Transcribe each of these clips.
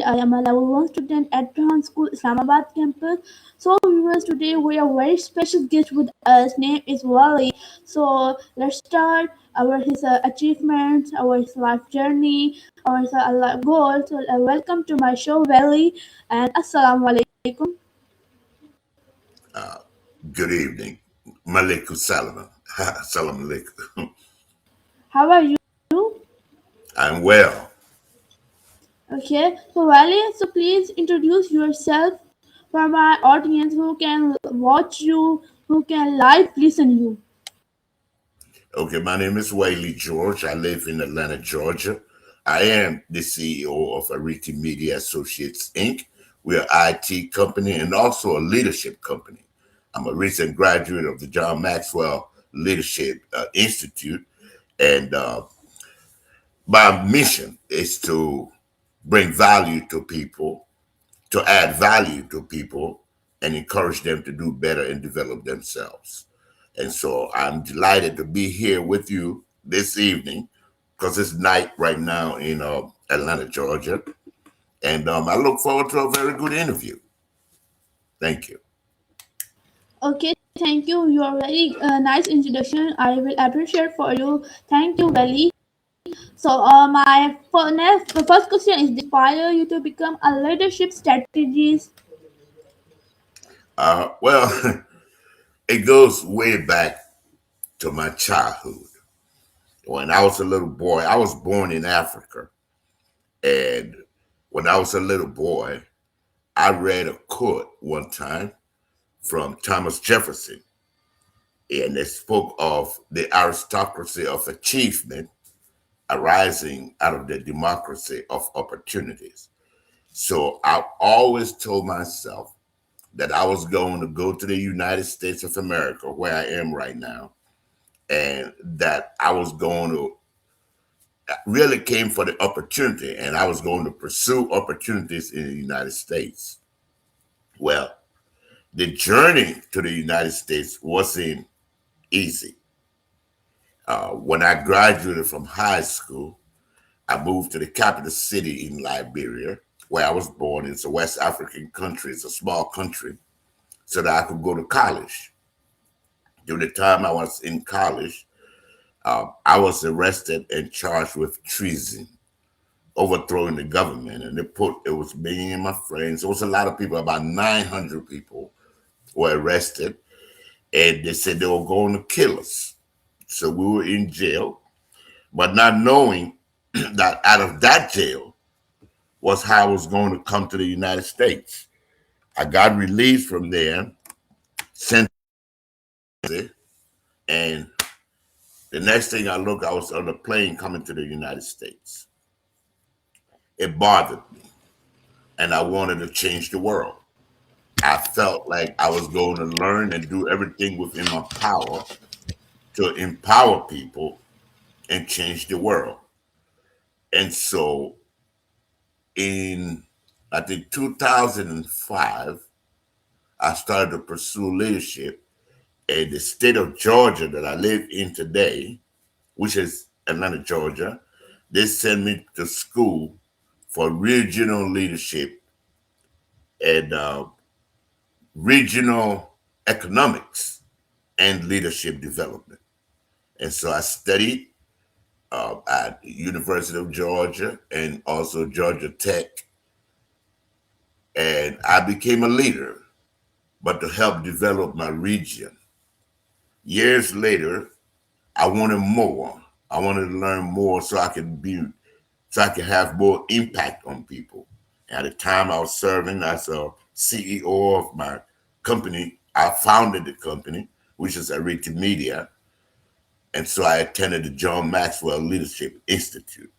I am a level 1 student at Trahan School, Islamabad campus. So, viewers, today we have a very special guest with us. Name is Wali. So, let's start our his achievements, our his life journey, our his, goals. So, welcome to my show, Wali, and Assalamu alaikum. Uh, Good evening. Malaikum salam. Salam alaikum. How are you? I'm well. Okay, so Wali, so please introduce yourself for my audience who can watch you, who can live listen you. Okay, my name is Waylee George. I live in Atlanta, Georgia. I am the CEO of Ariti Media Associates, Inc. We're an IT company and also a leadership company. I'm a recent graduate of the John Maxwell Leadership Institute, and my mission is to bring value to people, to add value to people and encourage them to do better and develop themselves. And so I'm delighted to be here with you this evening because it's night right now in Atlanta, Georgia. And I look forward to a very good interview. Thank you. Okay, thank you. Your very nice introduction. I will appreciate for you. Thank you, Wali. So, my first question is: inspire you to become a leadership strategist? Well, it goes way back to my childhood. When I was a little boy, I was born in Africa. And when I was a little boy, I read a quote one time from Thomas Jefferson, and it spoke of the aristocracy of achievement arising out of the democracy of opportunities. So I always told myself that I was going to go to the United States of America, where I am right now, and that I was going to really came for the opportunity and I was going to pursue opportunities in the United States. Well, the journey to the United States wasn't easy. When I graduated from high school, I moved to the capital city in Liberia, where I was born. It's a West African country, it's a small country, so that I could go to college. During the time I was in college, I was arrested and charged with treason, overthrowing the government. And it was me and my friends. It was a lot of people, about 900 people were arrested, and they said they were going to kill us. So we were in jail, but not knowing that out of that jail was how I was going to come to the United States. I got released from there, sent it, and the next thing I look, I was on a plane coming to the United States. It bothered me, and I wanted to change the world. I felt like I was going to learn and do everything within my power to empower people and change the world. And so in, I think, 2005, I started to pursue leadership in the state of Georgia that I live in today, which is Atlanta, Georgia. They sent me to school for regional leadership and regional economics and leadership development. And so I studied at University of Georgia and also Georgia Tech, and I became a leader, but to help develop my region. Years later, I wanted more. I wanted to learn more so I could have more impact on people. At the time I was serving as a CEO of my company, I founded the company, which is Ariti Media. And so I attended the John Maxwell Leadership Institute.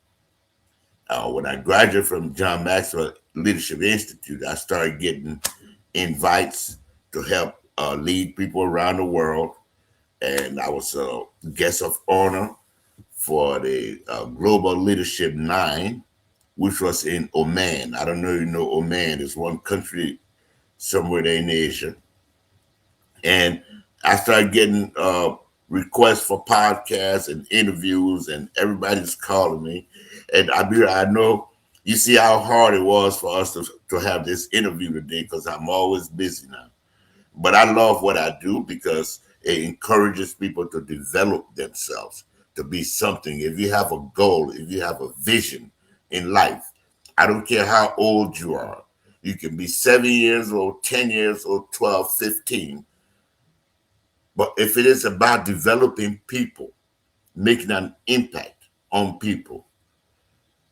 When I graduated from John Maxwell Leadership Institute, I started getting invites to help lead people around the world. And I was a guest of honor for the Global Leadership 9, which was in Oman. I don't know if you know Oman. It's one country somewhere there in Asia. And I started getting requests for podcasts and interviews, and everybody's calling me. And Abeera, I know You see how hard it was for us to have this interview today because I'm always busy now. But I love what I do because it encourages people to develop themselves to be something. If you have a goal, if you have a vision in life, I don't care how old you are. You can be 7 years old, 10 years old, 12, 15. But if it is about developing people, making an impact on people,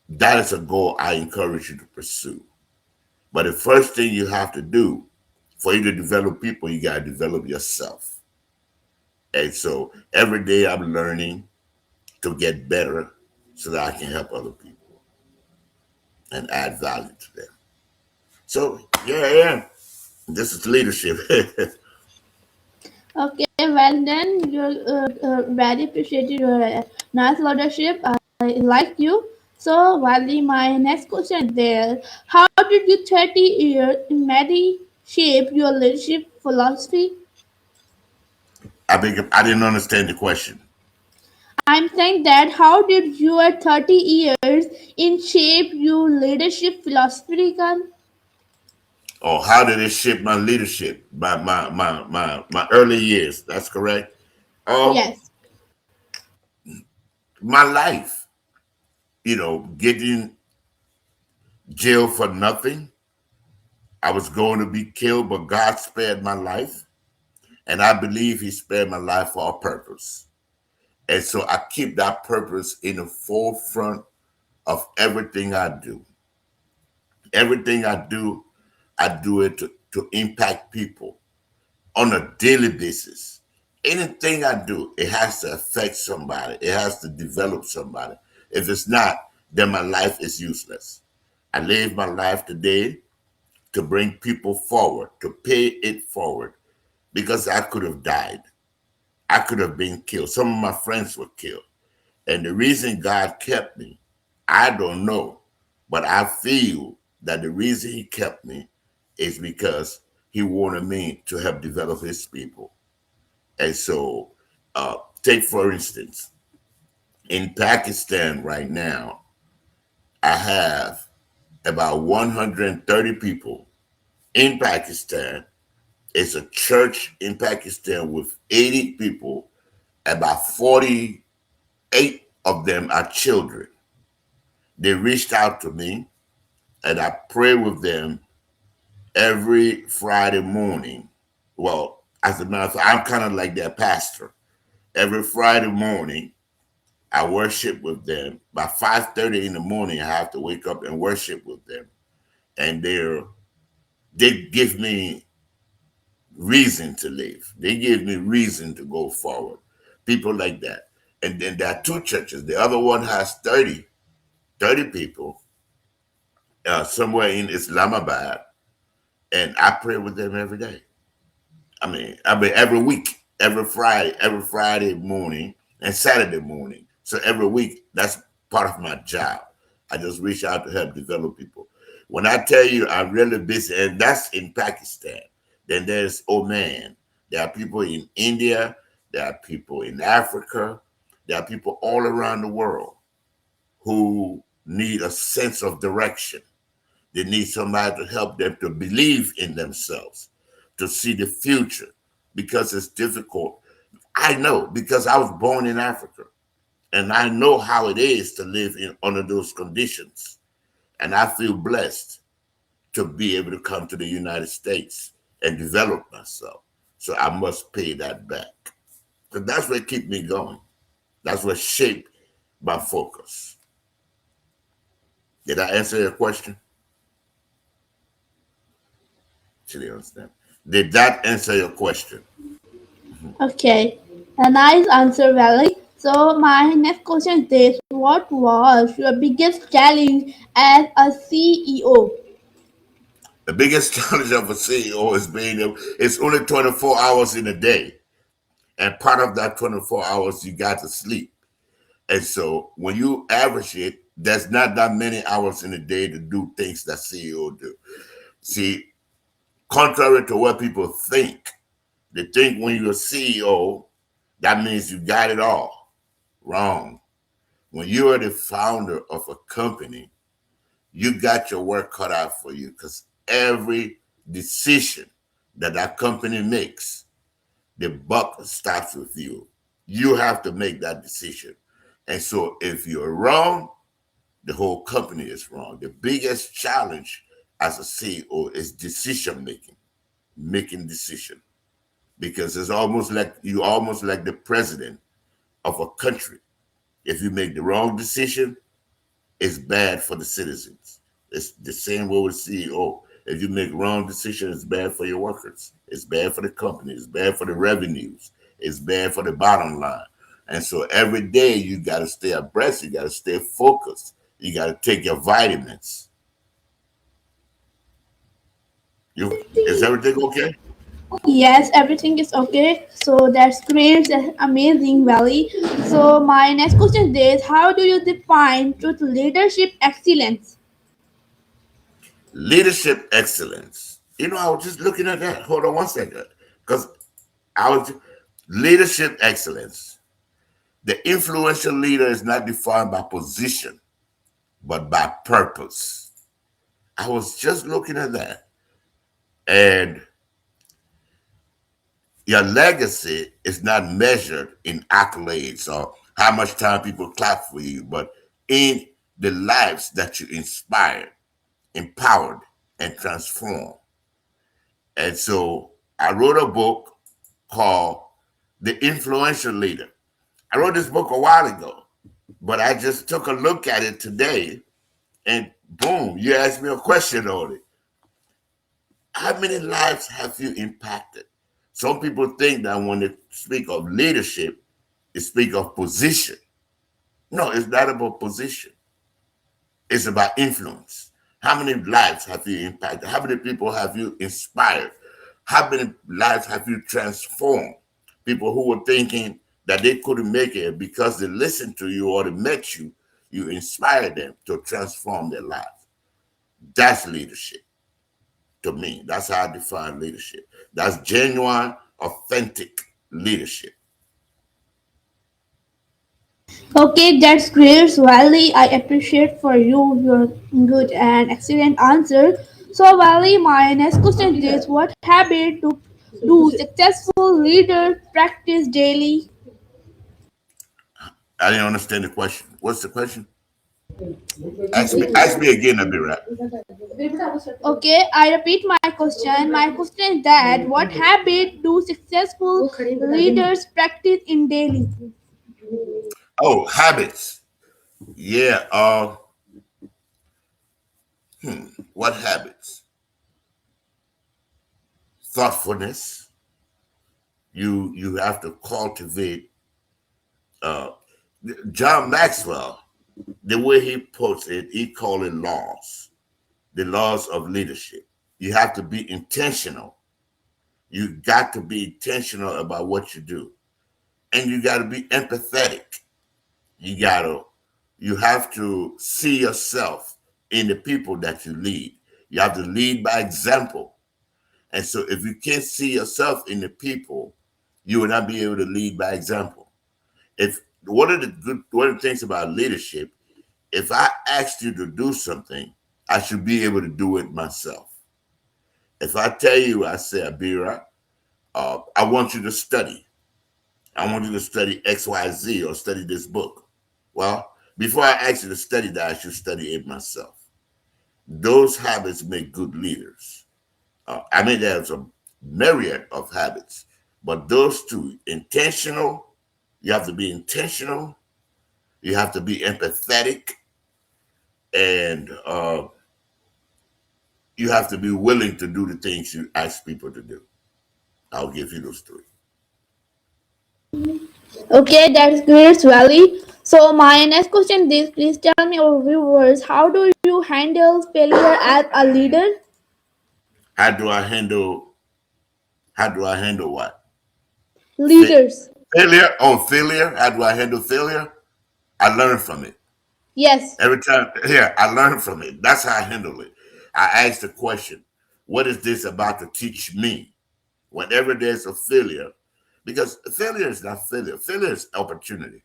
that is a goal I encourage you to pursue. But the first thing you have to do for you to develop people, you got to develop yourself. And so every day I'm learning to get better so that I can help other people and add value to them. So, yeah. This is leadership. Okay, well then, you very appreciated your nice leadership. I like you. So, Wali, my next question is there. How did you 30 years in Medi shape your leadership philosophy? I didn't understand the question. I'm saying that how did your 30 years in shape your leadership philosophy? Or how did it shape my leadership, my early years? That's correct. Oh, Yes. my life, getting jail for nothing. I was going to be killed, but God spared my life. And I believe He spared my life for a purpose. And so I keep that purpose in the forefront of everything I do. Everything I do it to impact people on a daily basis. Anything I do, it has to affect somebody. It has to develop somebody. If it's not, then my life is useless. I live my life today to bring people forward, to pay it forward, because I could have died. I could have been killed. Some of my friends were killed. And the reason God kept me, I don't know, but I feel that the reason He kept me is because He wanted me to help develop His people. And so, take for instance, in Pakistan right now, I have about 130 people in Pakistan. It's a church in Pakistan with 80 people. About 48 of them are children. They reached out to me and I pray with them every Friday morning. Well, as a matter of fact, I'm kind of like their pastor. Every Friday morning, I worship with them. By 5:30 in the morning, I have to wake up and worship with them. And they give me reason to live. They give me reason to go forward. People like that. And then there are two churches. The other one has 30 people somewhere in Islamabad. And I pray with them every day. I mean every Friday morning and Saturday morning. So every week, that's part of my job. I just reach out to help develop people. When I tell you I'm really busy, and that's in Pakistan, then there's Oman. There are people in India. There are people in Africa. There are people all around the world who need a sense of direction. They need somebody to help them to believe in themselves, to see the future, because it's difficult. I know because I was born in Africa and I know how it is to live in under those conditions. And I feel blessed to be able to come to the United States and develop myself. So I must pay that back. So that's what kept me going. That's what shaped my focus. Did I answer your question? Should you understand? Did that answer your question? Okay, a nice answer, Valley. So my next question is this: what was your biggest challenge as a CEO? The biggest challenge of a CEO is it's only 24 hours in a day. And part of that 24 hours, you got to sleep. And so when you average it, there's not that many hours in a day to do things that CEO do. See, contrary to what people think, they think when you're a CEO, that means you got it all. Wrong. When you are the founder of a company, you got your work cut out for you because every decision that that company makes, the buck starts with you. You have to make that decision. And so if you're wrong, the whole company is wrong. The biggest challenge as a CEO is decision making, making decision. Because it's almost like you almost like the president of a country. If you make the wrong decision, it's bad for the citizens. It's the same way with CEO. If you make wrong decisions, it's bad for your workers. It's bad for the company. It's bad for the revenues. It's bad for the bottom line. And so every day you got to stay abreast. You got to stay focused. You got to take your vitamins. Is everything okay? Yes, everything is okay. So that's great. That's amazing, Valley. So my next question is, how do you define truth leadership excellence? Leadership excellence. I was just looking at that. Hold on one second. Because I was leadership excellence. The influential leader is not defined by position, but by purpose. I was just looking at that. And your legacy is not measured in accolades or how much time people clap for you, but in the lives that you inspired, empowered, and transformed. And so I wrote a book called The Influential Leader. I wrote this book a while ago, but I just took a look at it today and boom, you asked me a question on it. How many lives have you impacted? Some people think that when they speak of leadership, they speak of position. No, it's not about position. It's about influence. How many lives have you impacted? How many people have you inspired? How many lives have you transformed? People who were thinking that they couldn't make it because they listened to you or they met you, you inspired them to transform their lives. That's leadership to me. That's how I define leadership. That's genuine, authentic leadership. Okay, that's great, Valley. I appreciate for you your good and excellent answer. So, Valley, my next question is, what habit do successful leaders practice daily? I didn't understand the question. What's the question? Ask me again, Abeera. Okay, I repeat my question. My question is that what habit do successful leaders practice in daily? Oh, habits. Yeah. What habits? Thoughtfulness. You have to cultivate. Uh, John Maxwell, the way he puts it, he called it laws, the laws of leadership. You have to be intentional. You got to be intentional about what you do, and you got to be empathetic. You gotta, you have to see yourself in the people that you lead. You have to lead by example. And so if you can't see yourself in the people, you will not be able to lead by example. If one of the things about leadership, if I asked you to do something, I should be able to do it myself. If I tell you, I say, Abeera, I want you to study. I want you to study XYZ or study this book. Well, before I ask you to study that, I should study it myself. Those habits make good leaders. I mean, there's a myriad of habits, but those two, intentional, you have to be intentional, you have to be empathetic, and you have to be willing to do the things you ask people to do. I'll give you those three. Okay, that's great, Valley. So, my next question is, please tell me, our viewers, how do you handle failure as a leader? How do I handle? How do I handle what? Fa- Leaders. Failure? Oh, failure. How do I handle failure? I learn from it. Yes. Every time, yeah, I learn from it. That's how I handle it. I ask the question, what is this about to teach me? Whenever there's a failure, because failure is not failure. Failure is opportunity.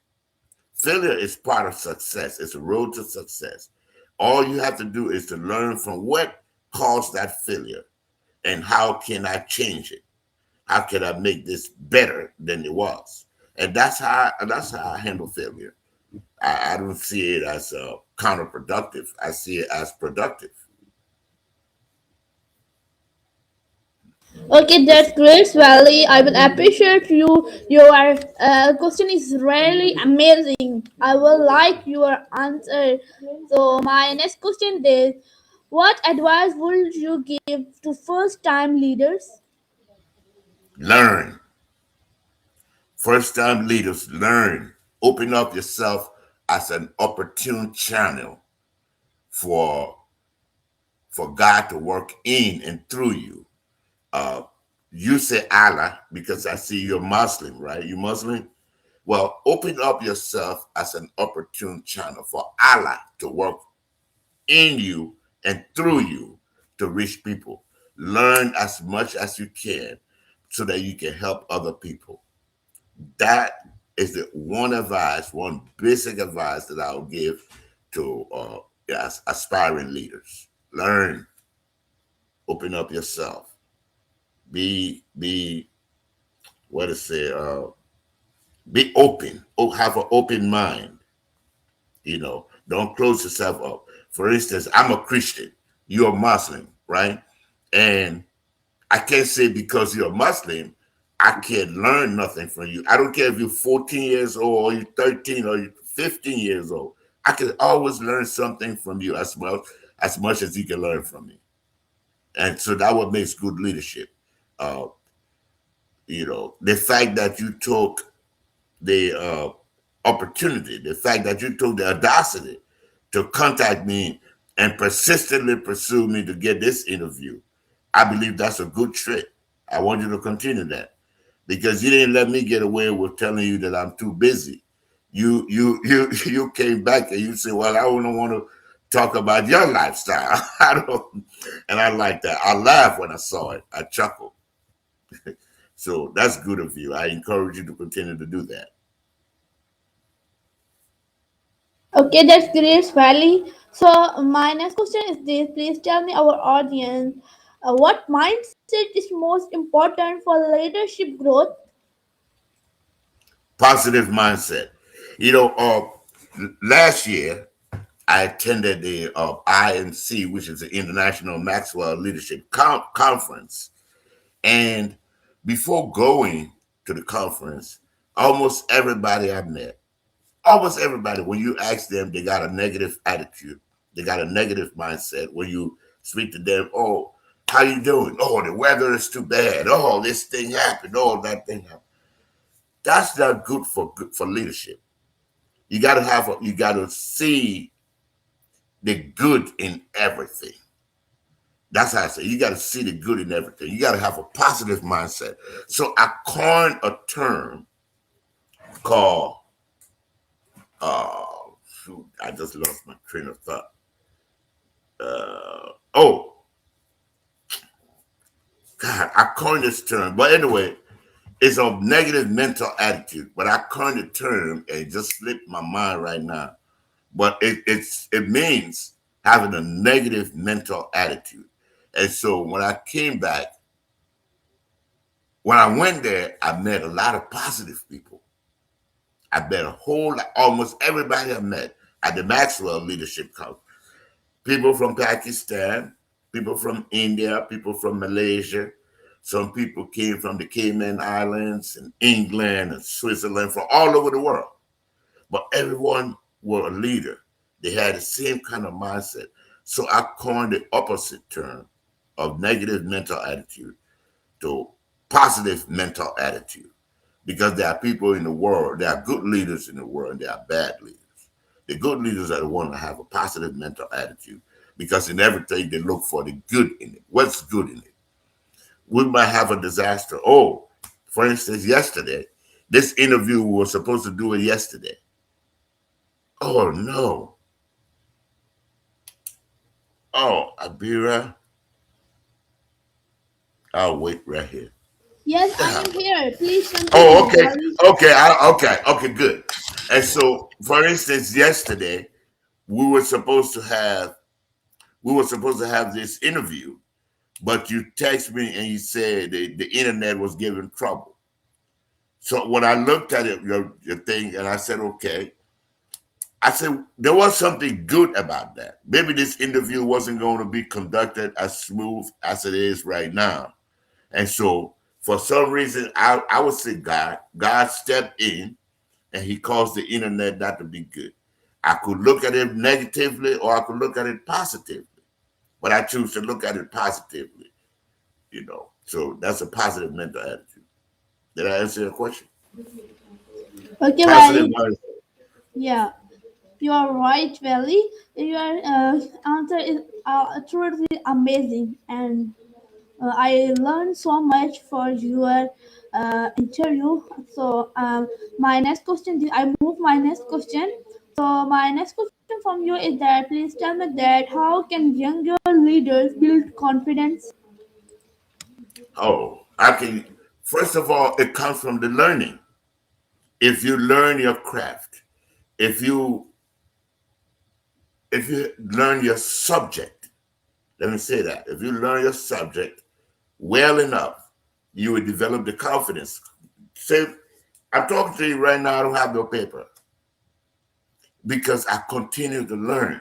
Failure is part of success. It's a road to success. All you have to do is to learn from what caused that failure and how can I change it? How can I make this better than it was? And that's how I handle failure. I don't see it as counterproductive. I see it as productive. Okay, that's great, Wally. I will appreciate you. Your question is really amazing. I will like your answer. So my next question is, what advice would you give to first-time leaders? Learn. First time leaders, learn. Open up yourself as an opportune channel for for God to work in and through you. Uh, you say Allah because I see you're Muslim, right? You Muslim? Well, open up yourself as an opportune channel for Allah to work in you and through you to reach people. Learn as much as you can so that you can help other people. That is the one advice, one basic advice that I'll give to aspiring leaders. Learn, open up yourself, be what to say, be open, have an open mind. Don't close yourself up. For instance, I'm a Christian, you're a Muslim, right? And I can't say because you're a Muslim, I can't learn nothing from you. I don't care if you're 14 years old or you're 13 or you're 15 years old. I can always learn something from you as much as you can learn from me. And so that what makes good leadership. Uh, the fact that you took the opportunity, the fact that you took the audacity to contact me and persistently pursue me to get this interview, I believe that's a good trait. I want you to continue that because you didn't let me get away with telling you that I'm too busy. You came back and you said, "Well, I don't want to talk about your lifestyle." I don't, and I like that. I laughed when I saw it. I chuckled. So that's good of you. I encourage you to continue to do that. Okay, that's great, Valley. So my next question is this: please tell me, our audience, what mindset is most important for leadership growth? Positive mindset. Last year I attended the INC, which is the International Maxwell Leadership Conference. And before going to the conference, almost everybody, when you ask them, they got a negative attitude. They got a negative mindset. When you speak to them, oh, how you doing? Oh, the weather is too bad. Oh, this thing happened. Oh, that thing happened. That's not good for leadership. You gotta see the good in everything. That's how I say you gotta see the good in everything. You gotta have a positive mindset. So I coined a term called shoot, I just lost my train of thought. Oh God, I coined this term. But anyway, it's a negative mental attitude. But I coined the term and it just slipped my mind right now. But it means having a negative mental attitude. And so when I went there, I met a lot of positive people. I met a whole lot, almost everybody I met at the Maxwell Leadership Conference. People from Pakistan, people from India, people from Malaysia. Some people came from the Cayman Islands and England and Switzerland, from all over the world. But everyone were a leader. They had the same kind of mindset. So I coined the opposite term of negative mental attitude to positive mental attitude. Because there are people in the world, there are good leaders in the world, and there are bad leaders. The good leaders are the ones that have a positive mental attitude because in everything they look for the good in it. What's good in it? We might have a disaster. Oh, for instance, yesterday, this interview we were supposed to do it yesterday. Oh no. Oh, Abeera. I'll wait right here. Yes, I am here. Please Oh, continue, okay. Wally. Okay. Okay. Okay. Good. And so, for instance, yesterday, we were supposed to have this interview, but you text me and you said the internet was giving trouble. So when I looked at it, your thing, and I said, okay, I said there was something good about that. Maybe this interview wasn't going to be conducted as smooth as it is right now. And so for some reason, I would say God stepped in and he caused the internet not to be good. I could look at it negatively or I could look at it positively, but I choose to look at it positively, So that's a positive mental attitude. Did I answer your question? Okay, Positive Wali. mindset. Yeah, you are right, Wali. Your answer is truly amazing, and I learned so much for your interview. So my next question, I move my next question. So my next question from you is that please tell me that how can younger leaders build confidence? Oh, I can. First of all, it comes from the learning. If you learn your craft, if you learn your subject, let me say that. If you learn your subject well enough, you will develop the confidence. Say, I'm talking to you right now, I don't have no paper because I continue to learn.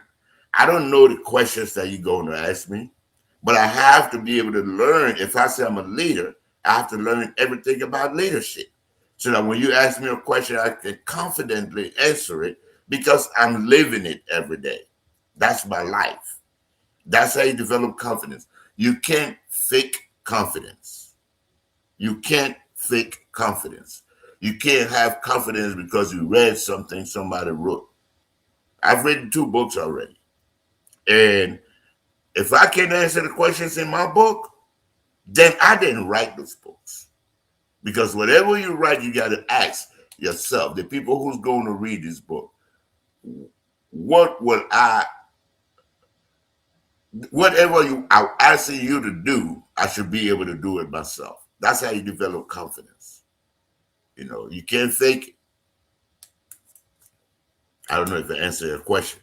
I don't know the questions that you're going to ask me, but I have to be able to learn. If I say I'm a leader, I have to learn everything about leadership so that when you ask me a question, I can confidently answer it because I'm living it every day. That's my life. That's how you develop confidence. You can't fake confidence. You can't fake confidence. You can't have confidence because you read something somebody wrote. I've written 2 books already. And if I can't answer the questions in my book, then I didn't write those books. Because whatever you write, you got to ask yourself, the people who's going to read this book, what would whatever I'm asking you to do, I should be able to do it myself. That's how you develop confidence. You can't fake it. I don't know if I answered your question.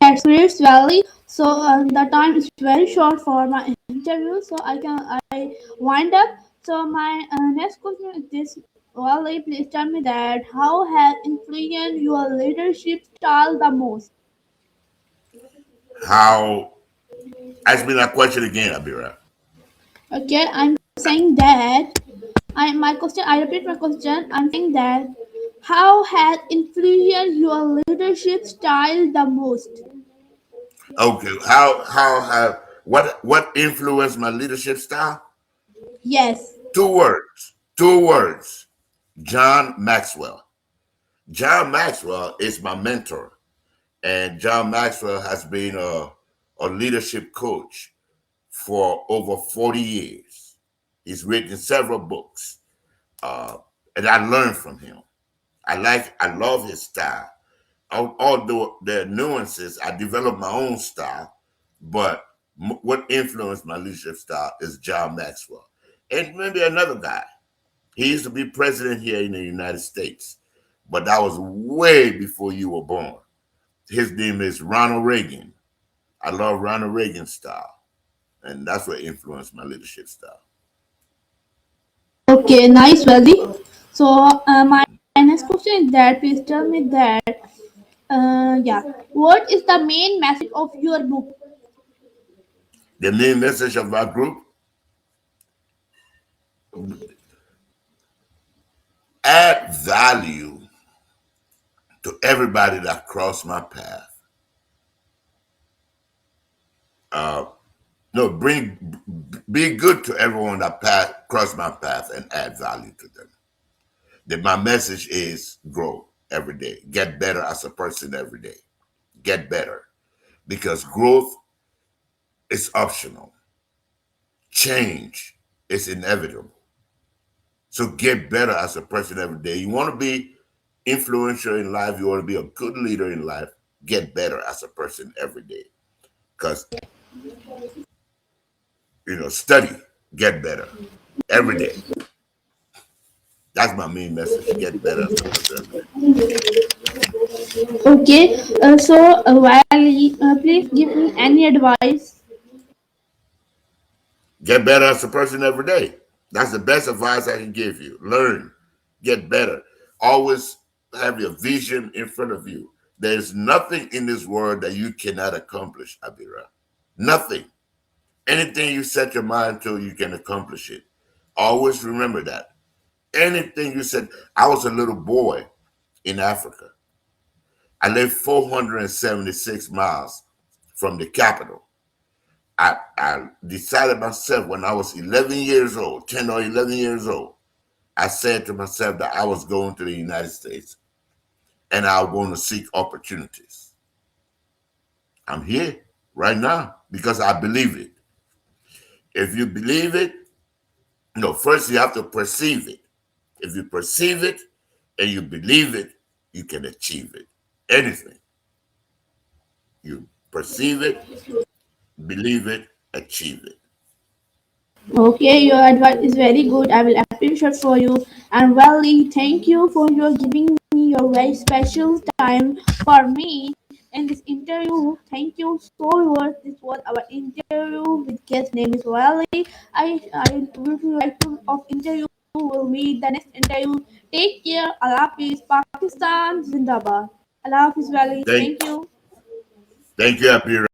That's great, Valley. So the time is very short for my interview, so I wind up. So my next question is this: Valley, please tell me that how has influenced your leadership style the most? How? Ask me that question again, Abeera. Okay, I'm saying that I repeat my question. I'm saying that how has influenced your leadership style the most? Okay. How have what influenced my leadership style? Yes. 2 words. 2 words. John Maxwell. John Maxwell is my mentor, and John Maxwell has been a leadership coach for over 40 years. He's written several books, uh, and I learned from him. I love his style. Although there are nuances, I developed my own style, but what influenced my leadership style is John Maxwell. And maybe another guy. He used to be president here in the United States, but that was way before you were born. His name is Ronald Reagan. I love Ronald Reagan's style, and that's what influenced my leadership style. Okay, nice, Valley. So my next question is that please tell me that yeah, what is the main message of your book? The main message of our group: add value to everybody that crossed my path. Uh, no, be good to everyone that crossed my path and add value to them. That my message is grow every day, get better as a person every day, get better because growth is optional, change is inevitable. So get better as a person every day. You want to be influential in life, you want to be a good leader in life, get better as a person every day. Because, study, get better every day. That's my main message. Get better as a person every day. Okay, Wally, please give me any advice. Get better as a person every day. That's the best advice I can give you. Learn, get better. Always have your vision in front of you. There's nothing in this world that you cannot accomplish, Abeera. Nothing. Anything you set your mind to, you can accomplish it. Always remember that. Anything you said, I was a little boy in Africa. I lived 476 miles from the capital. I decided myself when I was 11 years old, 10 or 11 years old, I said to myself that I was going to the United States and I was going to seek opportunities. I'm here right now because I believe it. If you believe it, first you have to perceive it. If you perceive it and you believe it, you can achieve it. Anything. You perceive it, believe it, achieve it. Okay, your advice is very good. I will appreciate for you. And Wally, thank you for your giving me your very special time for me in this interview. Thank you so much. This was our interview with guest name is Wally. I would like to of interview. Will meet the next interview. Take care. Allah Hafiz. Pakistan Zindabad. Allah Hafiz Wally. Thank, Thank you. thank you, Abeera.